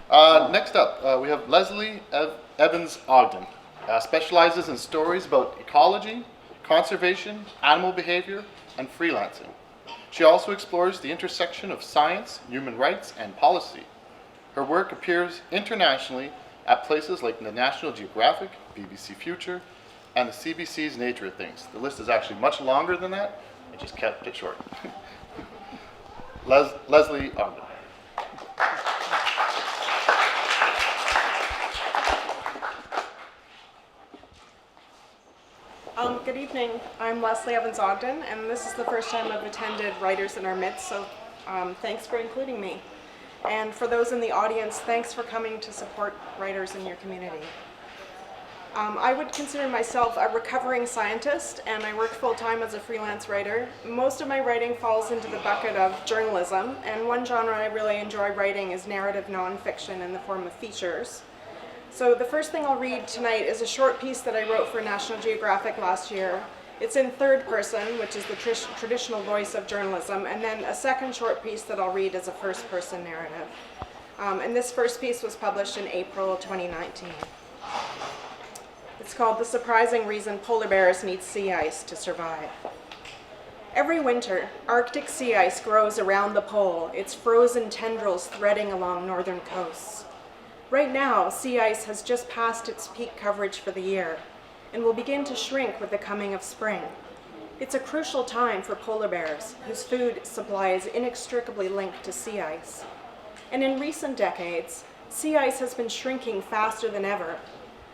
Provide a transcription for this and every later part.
Next up, we have Lesley Evans Ogden. Specializes in stories about ecology, conservation, animal behavior, and freelancing. She also explores the intersection of science, human rights, and policy. Her work appears internationally at places like the National Geographic, BBC Future, and the CBC's Nature of Things. The list is actually much longer than that. I just kept it short. Lesley Ogden. Good evening. I'm Lesley Evans Ogden, and this is the first time I've attended Writers in Our Midst, so thanks for including me. And for those in the audience, thanks for coming to support writers in your community. I would consider myself a recovering scientist, and I work full-time as a freelance writer. Most of my writing falls into the bucket of journalism, and one genre I really enjoy writing is narrative nonfiction in the form of features. So the first thing I'll read tonight is a short piece that I wrote for National Geographic last year. It's in third person, which is the traditional voice of journalism, and then a second short piece that I'll read is a first person narrative. And this first piece was published in April 2019. It's called The Surprising Reason Polar Bears Need Sea Ice to Survive. Every winter, Arctic sea ice grows around the pole, its frozen tendrils threading along northern coasts. Right now, sea ice has just passed its peak coverage for the year and will begin to shrink with the coming of spring. It's a crucial time for polar bears, whose food supply is inextricably linked to sea ice. And in recent decades, sea ice has been shrinking faster than ever.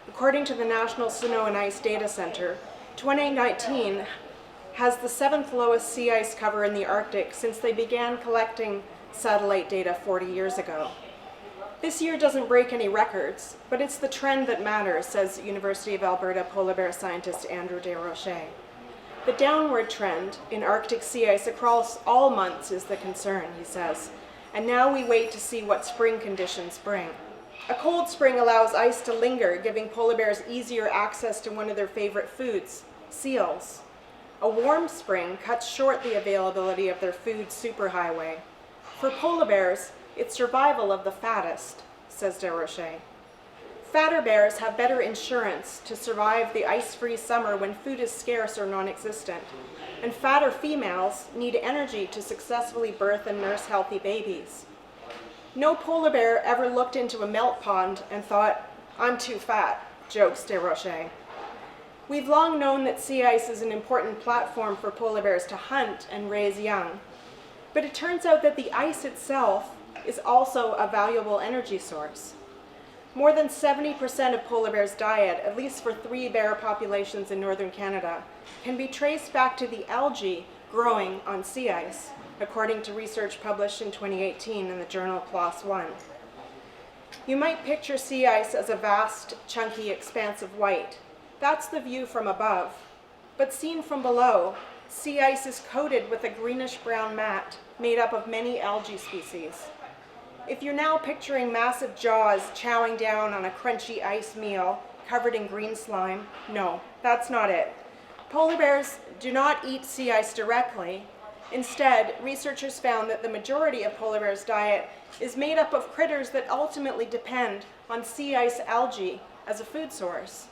According to the National Snow and Ice Data Center, 2019 has the 7th lowest sea ice cover in the Arctic since they began collecting satellite data 40 years ago. This year doesn't break any records, but it's the trend that matters, says University of Alberta polar bear scientist Andrew Desrochers. The downward trend in Arctic sea ice across all months is the concern, he says, and now we wait to see what spring conditions bring. A cold spring allows ice to linger, giving polar bears easier access to one of their favorite foods, seals. A warm spring cuts short the availability of their food superhighway. For polar bears, it's survival of the fattest, says Desrochers. Fatter bears have better insurance to survive the ice-free summer when food is scarce or non-existent, and fatter females need energy to successfully birth and nurse healthy babies. No polar bear ever looked into a melt pond and thought, "I'm too fat," jokes Desrochers. We've long known that sea ice is an important platform for polar bears to hunt and raise young, but it turns out that the ice itself is also a valuable energy source. More than 70% of polar bears' diet, at least for 3 bear populations in northern Canada, can be traced back to the algae growing on sea ice, according to research published in 2018 in the journal PLOS One. You might picture sea ice as a vast, chunky expanse of white. That's the view from above. But seen from below, sea ice is coated with a greenish-brown mat made up of many algae species. If you're now picturing massive jaws chowing down on a crunchy ice meal covered in green slime, no, that's not it. Polar bears do not eat sea ice directly. Instead, researchers found that the majority of polar bears' diet is made up of critters that ultimately depend on sea ice algae as a food source.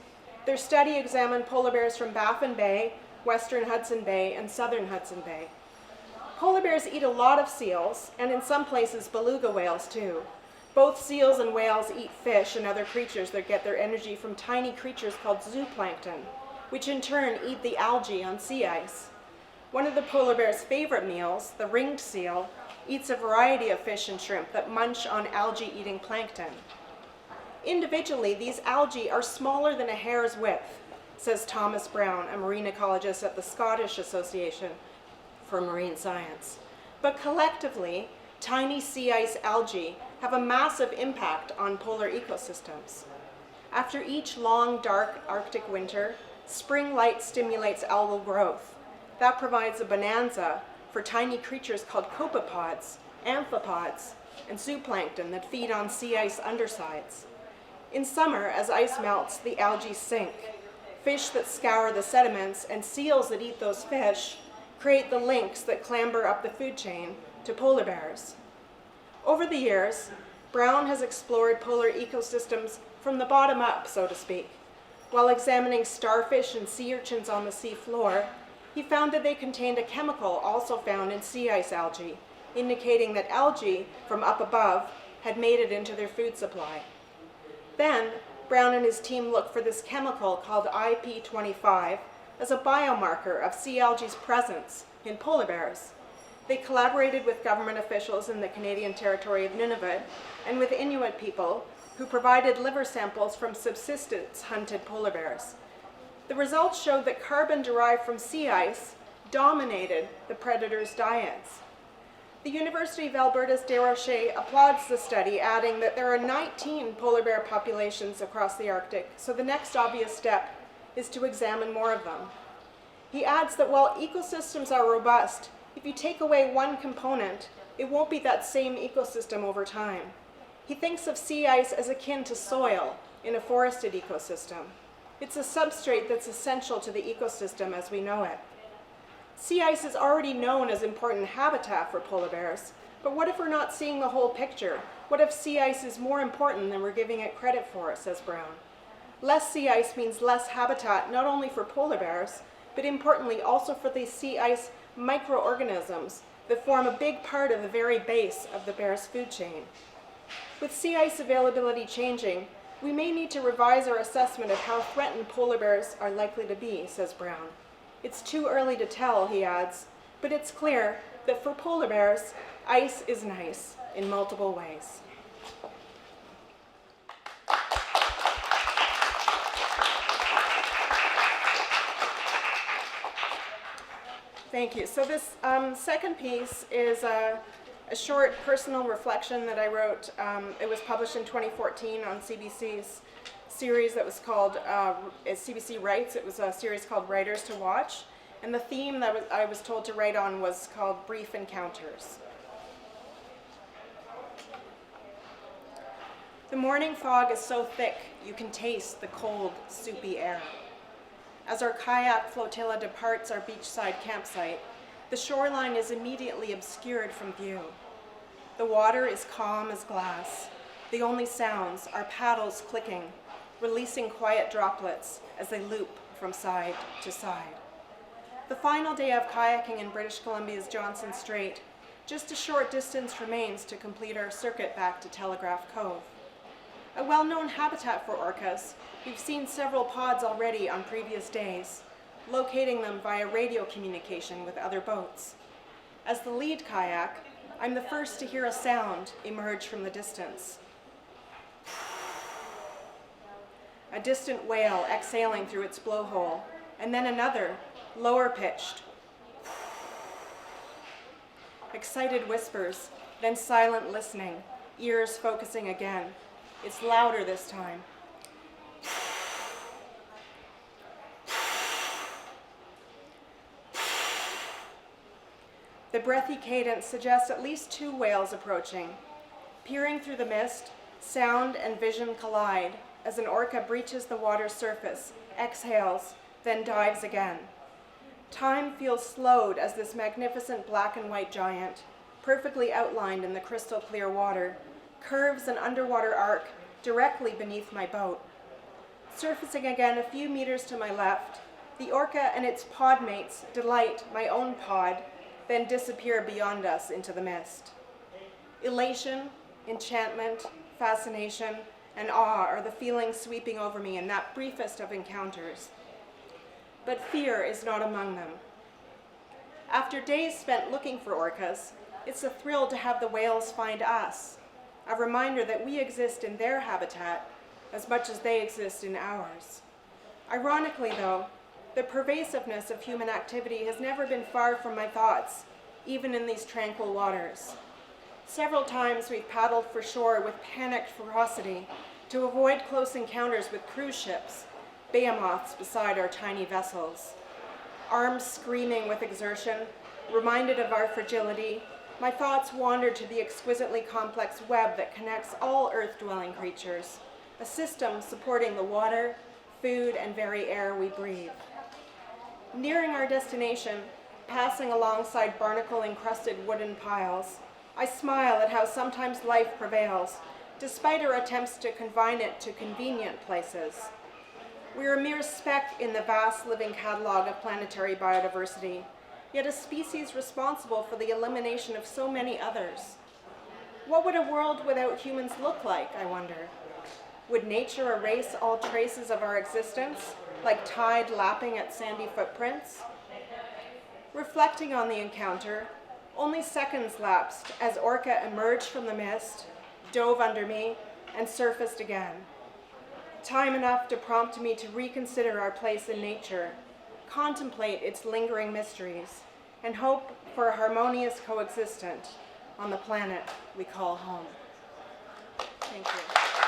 Their study examined polar bears from Baffin Bay, western Hudson Bay, and southern Hudson Bay. Polar bears eat a lot of seals, and in some places beluga whales too. Both seals and whales eat fish and other creatures that get their energy from tiny creatures called zooplankton, which in turn eat the algae on sea ice. One of the polar bear's favorite meals, the ringed seal, eats a variety of fish and shrimp that munch on algae-eating plankton. Individually, these algae are smaller than a hair's width, says Thomas Brown, a marine ecologist at the Scottish Association for Marine Science. But collectively, tiny sea ice algae have a massive impact on polar ecosystems. After each long, dark Arctic winter, spring light stimulates algal growth. That provides a bonanza for tiny creatures called copepods, amphipods, and zooplankton that feed on sea ice undersides. In summer, as ice melts, the algae sink. Fish that scour the sediments and seals that eat those fish create the links that clamber up the food chain to polar bears. Over the years, Brown has explored polar ecosystems from the bottom up, so to speak. While examining starfish and sea urchins on the sea floor, he found that they contained a chemical also found in sea ice algae, indicating that algae from up above had made it into their food supply. Then, Brown and his team looked for this chemical called IP25 as a biomarker of sea algae's presence in polar bears. They collaborated with government officials in the Canadian territory of Nunavut and with Inuit people who provided liver samples from subsistence-hunted polar bears. The results showed that carbon derived from sea ice dominated the predators' diets. The University of Alberta's Desrochers applauds the study, adding that there are 19 polar bear populations across the Arctic, so the next obvious step is to examine more of them. He adds that while ecosystems are robust, if you take away one component, it won't be that same ecosystem over time. He thinks of sea ice as akin to soil in a forested ecosystem. It's a substrate that's essential to the ecosystem as we know it. Sea ice is already known as important habitat for polar bears, but what if we're not seeing the whole picture? What if sea ice is more important than we're giving it credit for, says Brown. Less sea ice means less habitat not only for polar bears, but importantly also for the sea ice microorganisms that form a big part of the very base of the bear's food chain. With sea ice availability changing, we may need to revise our assessment of how threatened polar bears are likely to be, says Brown. It's too early to tell, he adds, but it's clear that for polar bears, ice is nice in multiple ways. Thank you. So this second piece is a short personal reflection that I wrote. It was published in 2014 on CBC's series that was called CBC Writes. It was a series called Writers to Watch. And the theme that I was told to write on was called Brief Encounters. The morning fog is so thick you can taste the cold, soupy air. As our kayak flotilla departs our beachside campsite, the shoreline is immediately obscured from view. The water is calm as glass. The only sounds are paddles clicking, releasing quiet droplets as they loop from side to side. The final day of kayaking in British Columbia's Johnson Strait, just a short distance remains to complete our circuit back to Telegraph Cove. A well-known habitat for orcas, we've seen several pods already on previous days, locating them via radio communication with other boats. As the lead kayak, I'm the first to hear a sound emerge from the distance. A distant whale exhaling through its blowhole, and then another, lower pitched. Excited whispers, then silent listening, ears focusing again. It's louder this time. The breathy cadence suggests at least 2 whales approaching. Peering through the mist, sound and vision collide as an orca breaches the water's surface, exhales, then dives again. Time feels slowed as this magnificent black and white giant, perfectly outlined in the crystal clear water, curves an underwater arc directly beneath my boat. Surfacing again a few meters to my left, the orca and its pod mates delight my own pod, then disappear beyond us into the mist. Elation, enchantment, fascination, and awe are the feelings sweeping over me in that briefest of encounters. But fear is not among them. After days spent looking for orcas, it's a thrill to have the whales find us, a reminder that we exist in their habitat as much as they exist in ours. Ironically, though, the pervasiveness of human activity has never been far from my thoughts, even in these tranquil waters. Several times we've paddled for shore with panicked ferocity to avoid close encounters with cruise ships, behemoths beside our tiny vessels. Arms screaming with exertion, reminded of our fragility, my thoughts wandered to the exquisitely complex web that connects all earth-dwelling creatures, a system supporting the water, food, and very air we breathe. Nearing our destination, passing alongside barnacle-encrusted wooden piles, I smile at how sometimes life prevails, despite our attempts to confine it to convenient places. We are a mere speck in the vast living catalog of planetary biodiversity, yet a species responsible for the elimination of so many others. What would a world without humans look like, I wonder? Would nature erase all traces of our existence, like tide lapping at sandy footprints? Reflecting on the encounter, only seconds lapsed as Orca emerged from the mist, dove under me, and surfaced again. Time enough to prompt me to reconsider our place in nature, contemplate its lingering mysteries, and hope for a harmonious coexistence on the planet we call home. Thank you.